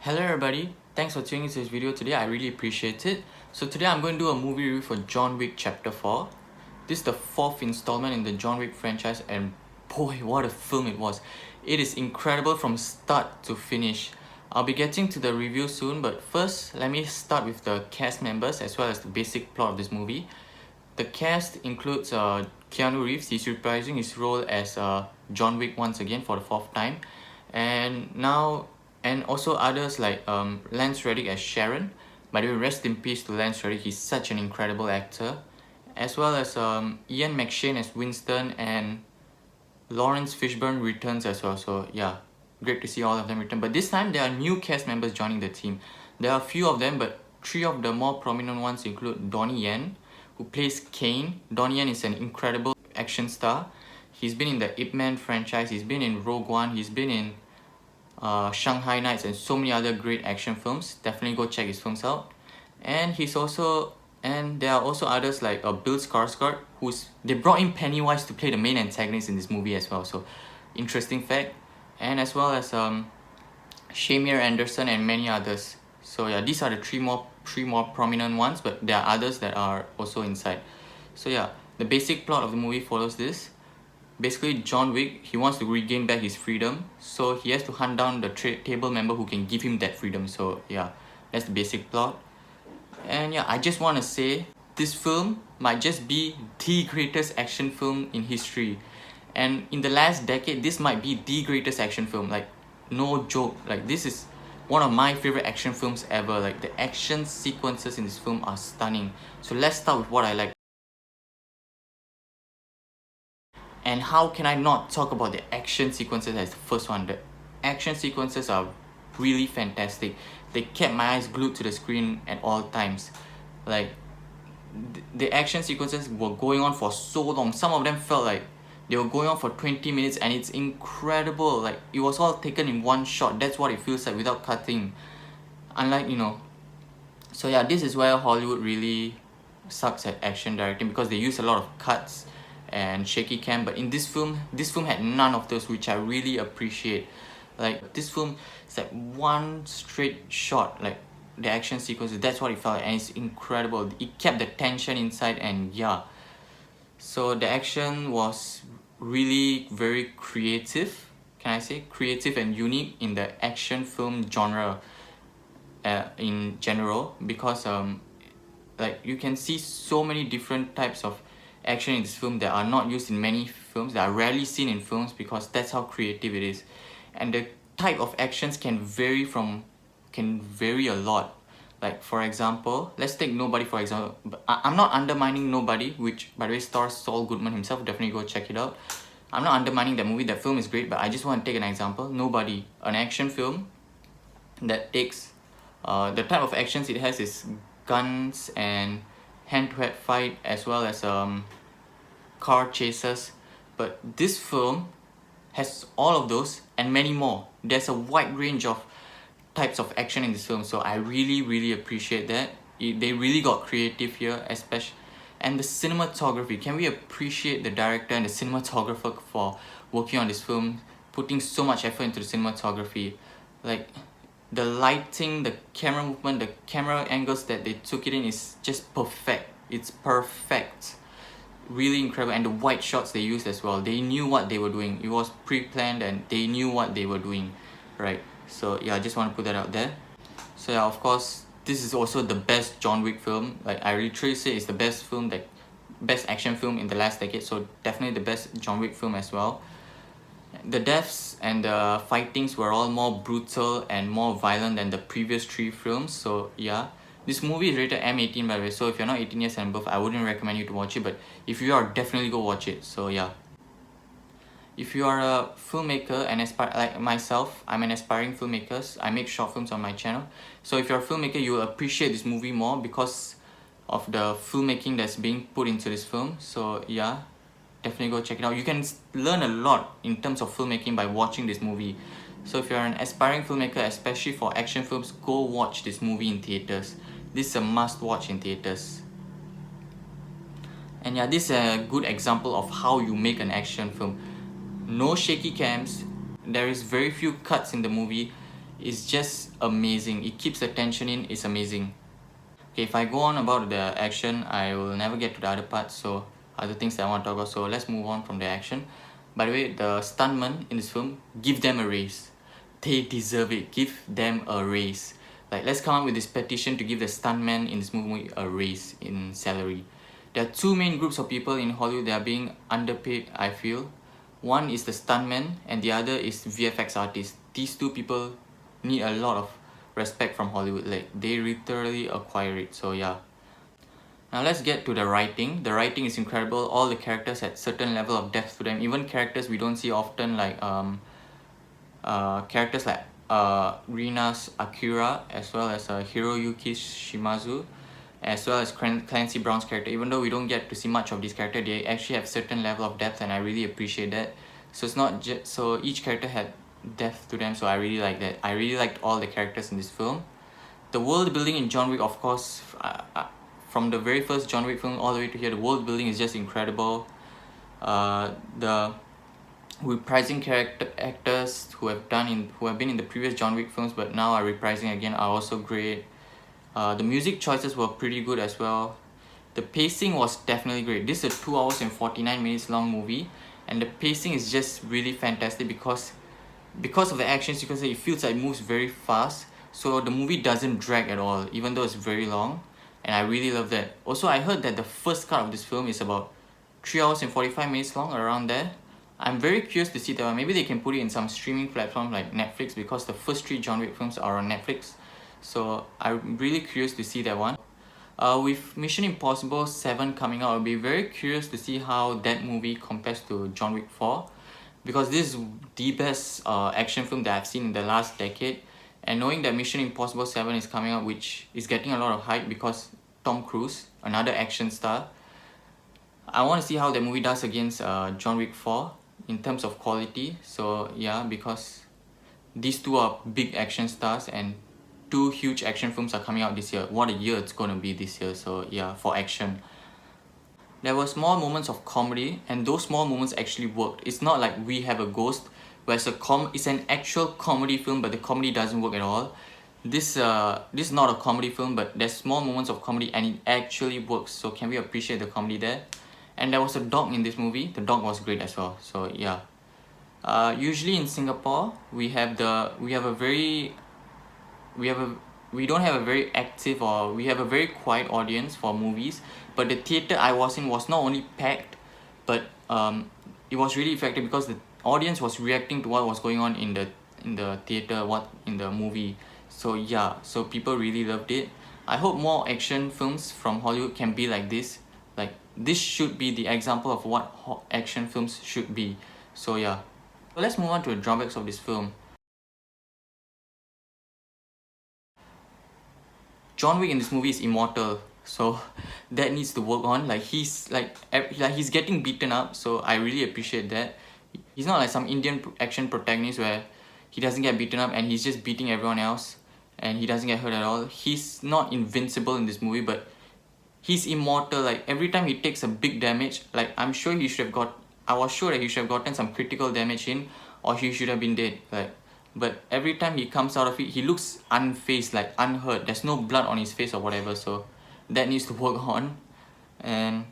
Hello everybody, thanks for tuning into this video today. I really appreciate it. So today I'm going to do a movie review for John Wick Chapter 4. This is the 4th installment in the John Wick franchise, and boy, what a film it was. It is incredible from start to finish. I'll be getting to the review soon, but first let me start with the cast members as well as the basic plot of this movie. The cast includes Keanu Reeves. He's reprising his role as John Wick once again for the 4th time, and also others like Lance Reddick as Sharon. By the way, rest in peace to Lance Reddick. He's such an incredible actor. As well as Ian McShane as Winston, and Lawrence Fishburne returns as well. So yeah, great to see all of them return. But this time there are new cast members joining the team. There are a few of them, but 3 of the more prominent ones include Donnie Yen, who plays Kane. Donnie Yen is an incredible action star. He's been in the Ip Man franchise, he's been in Rogue One, he's been in Shanghai Nights and so many other great action films. Definitely go check his films out. And there are also others like Bill Skarsgård, they brought in Pennywise to play the main antagonist in this movie as well. So interesting fact. And as well as Shamir Anderson and many others. So yeah, these are the three more prominent ones, but there are others that are also inside. So yeah, the basic plot of the movie follows this. Basically, John Wick, he wants to regain back his freedom, so he has to hunt down the table member who can give him that freedom. So yeah, that's the basic plot. And yeah, I just want to say, this film might just be the greatest action film in history. And in the last decade, this might be the greatest action film. Like, no joke. Like, this is one of my favorite action films ever. Like, the action sequences in this film are stunning. So let's start with what I like. And how can I not talk about the action sequences as the first one? The action sequences are really fantastic. They kept my eyes glued to the screen at all times. Like, the action sequences were going on for so long. Some of them felt like they were going on for 20 minutes, and it's incredible. Like, it was all taken in one shot. That's what it feels like without cutting. Unlike, so yeah, this is where Hollywood really sucks at action directing, because they use a lot of cuts and shaky cam. But in this film had none of those, which I really appreciate. Like, this film is like one straight shot, like the action sequences, that's what it felt like, and it's incredible. It kept the tension inside, and yeah, so the action was really very creative. Can I say creative and unique in the action film genre in general, because like, you can see so many different types of action in this film that are not used in many films, that are rarely seen in films, because that's how creative it is. And the type of actions can vary a lot. Like, for example, let's take Nobody for example. I'm not undermining Nobody, which by the way stars Saul Goodman himself. Definitely go check it out. I'm not undermining that movie. That film is great, but I just want to take an example. Nobody, an action film that takes the type of actions it has is guns and hand-to-hand fight, as well as car chases. But this film has all of those and many more. There's a wide range of types of action in this film, so I really appreciate that. They really got creative here, especially. And the cinematography, can we appreciate the director and the cinematographer for working on this film, putting so much effort into the cinematography. Like, the lighting, the camera movement, the camera angles that they took it in is just perfect. It's perfect. Really incredible. And the wide shots they used as well. They knew what they were doing. It was pre-planned and they knew what they were doing, right? So yeah, I just want to put that out there. So yeah, of course, this is also the best John Wick film. Like, I literally say it's the best action film in the last decade. So definitely the best John Wick film as well. The deaths and the fightings were all more brutal and more violent than the previous 3 films. So yeah, this movie is rated M18 by the way, so if you're not 18 years and above, I wouldn't recommend you to watch it, but if you are, definitely go watch it. So yeah, if you are a filmmaker and like myself, I'm an aspiring filmmaker. I make short films on my channel. So if you're a filmmaker, you will appreciate this movie more because of the filmmaking that's being put into this film. So yeah, definitely go check it out. You can learn a lot in terms of filmmaking by watching this movie. So if you're an aspiring filmmaker, especially for action films, go watch this movie in theaters. This is a must watch in theaters. And yeah, this is a good example of how you make an action film. No shaky cams, there is very few cuts in the movie, is just amazing. It keeps the tension in, it's amazing. Okay, if I go on about the action, I will never get to the other parts, so other things that I want to talk about, so let's move on from the action. By the way, the stuntmen in this film, give them a raise. They deserve it. Give them a raise. Like, let's come up with this petition to give the stuntmen in this movie a raise in salary. There are two main groups of people in Hollywood that are being underpaid, I feel. One is the stuntmen and the other is VFX artists. These two people need a lot of respect from Hollywood. Like, they literally acquire it. So yeah. Now let's get to the writing. The writing is incredible. All the characters had certain level of depth to them. Even characters we don't see often, like characters like Rina's Akira, as well as Hiroyuki Shimazu, as well as Clancy Brown's character. Even though we don't get to see much of this character, they actually have certain level of depth, and I really appreciate that. So it's not just so each character had depth to them, so I really like that. I really liked all the characters in this film. The world building in John Wick, of course, from the very first John Wick film all the way to here, the world building is just incredible. The reprising actors who have been in the previous John Wick films but now are reprising again are also great. The music choices were pretty good as well. The pacing was definitely great. This is a 2 hours and 49 minutes long movie, and the pacing is just really fantastic because of the action sequence. It feels like it moves very fast, so the movie doesn't drag at all even though it's very long, and I really love that. Also, I heard that the first cut of this film is about 3 hours and 45 minutes long, around there. I'm very curious to see that one. Maybe they can put it in some streaming platform like Netflix, because the first 3 John Wick films are on Netflix. So I'm really curious to see that one. With Mission Impossible 7 coming out, I'll be very curious to see how that movie compares to John Wick 4, because this is the best action film that I've seen in the last decade. And knowing that Mission Impossible 7 is coming out, which is getting a lot of hype because Tom Cruise, another action star, I want to see how that movie does against John Wick 4 in terms of quality. So yeah, because these two are big action stars and 2 huge action films are coming out this year. What a year it's going to be this year. So yeah, for action. There were small moments of comedy, and those small moments actually worked. It's not like We Have a Ghost, where it's an actual comedy film but the comedy doesn't work at all. This is not a comedy film, but there's small moments of comedy and it actually works. So can we appreciate the comedy there? And there was a dog in this movie. The dog was great as well. So yeah. Usually in Singapore, we don't have a very active, or we have a very quiet audience for movies. But the theater I was in was not only packed, but it was really effective because the audience was reacting to what was going on in the theater, in the movie. So yeah, so people really loved it. I hope more action films from Hollywood can be like this. Like, this should be the example of what action films should be. So yeah. So let's move on to the drawbacks of this film. John Wick in this movie is immortal, so that needs to work on. Like, he's getting beaten up, so I really appreciate that. He's not like some Indian action protagonist where he doesn't get beaten up and he's just beating everyone else and he doesn't get hurt at all. He's not invincible in this movie, but he's immortal. Like, every time he takes a big damage, like, I was sure that he should have gotten some critical damage in, or he should have been dead. Like, but every time he comes out of it, he looks unfazed, like unhurt. There's no blood on his face or whatever, so that needs to work on. And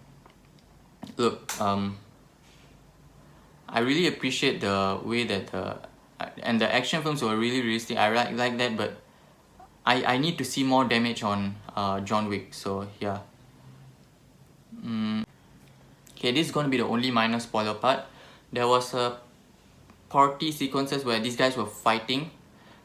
look, I really appreciate the way that and the action films were really realistic. I like that, but I need to see more damage on John Wick. So yeah. Okay, this is going to be the only minor spoiler part. There was a party sequences where these guys were fighting.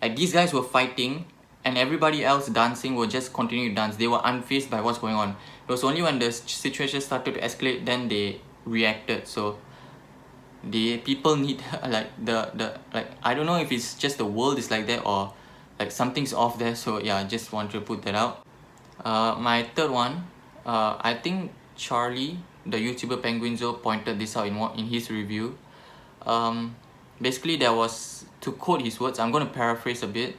Like, these guys were fighting and everybody else dancing will just continue to dance. They were unfazed by what's going on. It was only when the situation started to escalate then they reacted. So the people need like like, I don't know if it's just the world is like that or like something's off there. So yeah, I just want to put that out. My third one, I think Charlie, the YouTuber Penguinzo, pointed this out in his review. Basically, there was, to quote his words, I'm going to paraphrase a bit.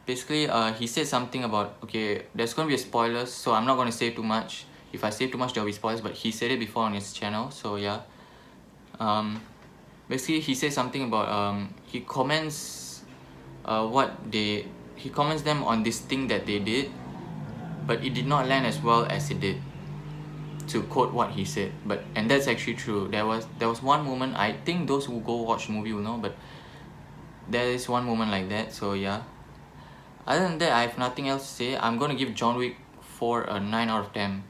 Basically, he said something about, okay, there's going to be a spoilers, so I'm not going to say too much. If I say too much, there'll be spoilers, but he said it before on his channel, so yeah. Basically, he said something about, he comments he comments them on this thing that they did, but it did not land as well as it did, to quote what he said. And that's actually true. There was one moment, I think those who go watch the movie will know, but there is one moment like that. So yeah, other than that, I have nothing else to say. I'm gonna give John Wick 4 a 9 out of 10.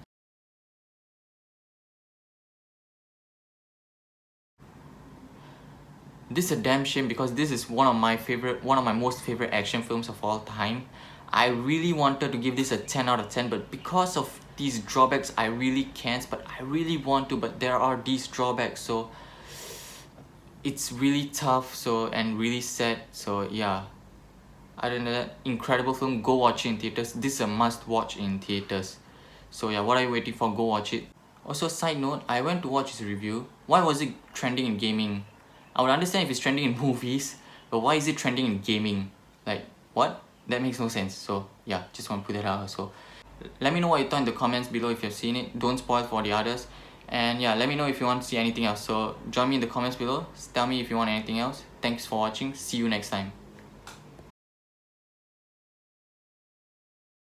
This is a damn shame, because this is one of my most favorite action films of all time. I really wanted to give this a 10 out of 10, but because of these drawbacks, I really can't. But I really want to, but there are these drawbacks, so it's really tough, and really sad. So yeah, other than that, incredible film. Go watch it in theaters. This is a must watch in theaters. So yeah, what are you waiting for? Go watch it. Also, side note, I went to watch his review. Why was it trending in gaming? I would understand if it's trending in movies, but why is it trending in gaming? Like, what? That makes no sense. So yeah, just want to put that out. So let me know what you thought in the comments below if you've seen it. Don't spoil for the others. And yeah, let me know if you want to see anything else. So join me in the comments below. Tell me if you want anything else. Thanks for watching. See you next time.